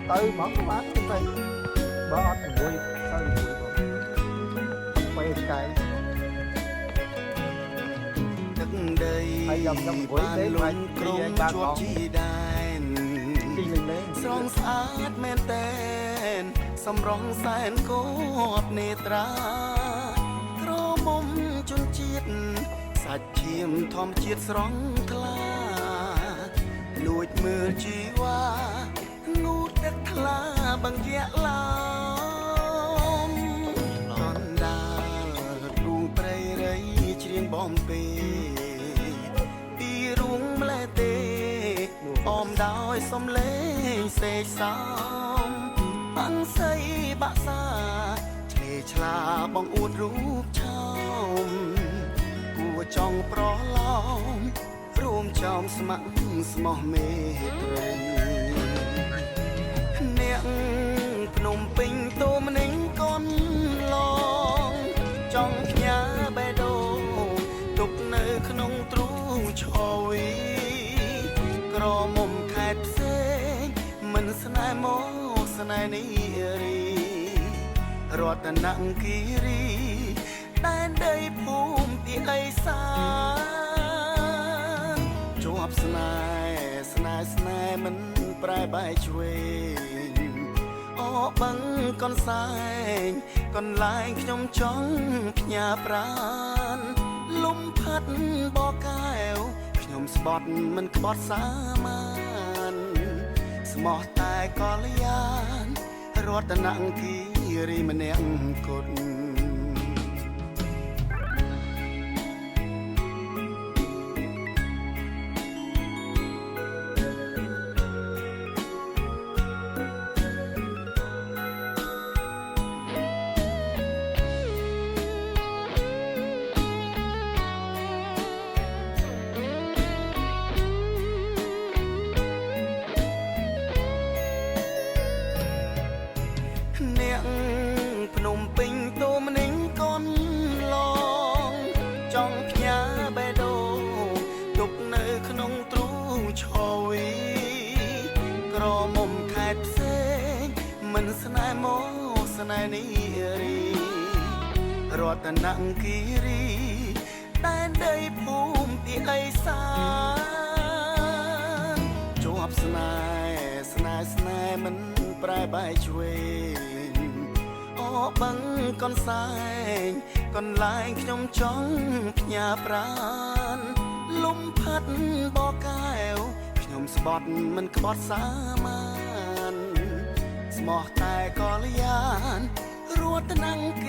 tới mất quá cái tay bớt mùi sao mùi quay cái hay dòng dòng quỷ tế mà đi ba con đi lên lên ស្រងស្អាតមែនតែនសម្រងសែនគប់នេត្រាក្រមុំជន់ជាតិសាច់ឈាមធម្មជាតិស្រងថ្លាលួចមើលជីវ៉ាងូតទឹកថ្លាបង្យាក់ឡោមតនដាលរូងព្រៃរៃច្រៀងបំពេពីរូងម្លែទេអមដោយសំឡេងសេកសោមអង្ស័យបាក់សាឆ្លេឆ្លាបងអួតរូបឆោមគួចង់ប្រឡោមរួមចោមស្ម័គ្រស្មោះមេត្រីអ្នកភ្នំពេញតូមនឹងកូនឡងចង់ផ្ញើបេះដូងទុកនៅក្នុងទ្រូងឈវីក្រមុំខេត្តផ្សេងមិនស្នេហ៍មកស្នេហ៍នេះរីរតនគិរីដែនដីភូមិទីអេសាជាប់ស្នេហ៍ស្នេហ៍ស្នេហ៍មិនប្រែបែកឆ្វេងអបឹងកនសែងកន្លែងខ្ញុំចង់ផ្ញើប្រានលំផាត់បកកែវខ្ញុំស្បត់មិនក្បត់សាមានស្មោះតែកលយានរតនគិរីម្នាក់គត់អ្នកភ្នំពេញតូមនឹងកូនឡងចង់ផ្ញើបេះដូងទុកនៅក្នុងទ្រូងឈវីក្រមុំខេត្តផ្សេងមិនស្នេហ៍មកស្នេហ៍នេះរីរតនគិរីដែនដីភូមិទីអេសាជាប់ស្នេហ៍ស្នេហ៍ស្នេហ៍មិនប្រែបែកឆ្វេងអបឹងកនសែងកន្លែងខ្ញុំចង់ផ្ញើប្រានលំផាត់បកកែវខ្ញុំស្បត់មិនក្បត់សាមានស្មោះតែកលយានរតនគិ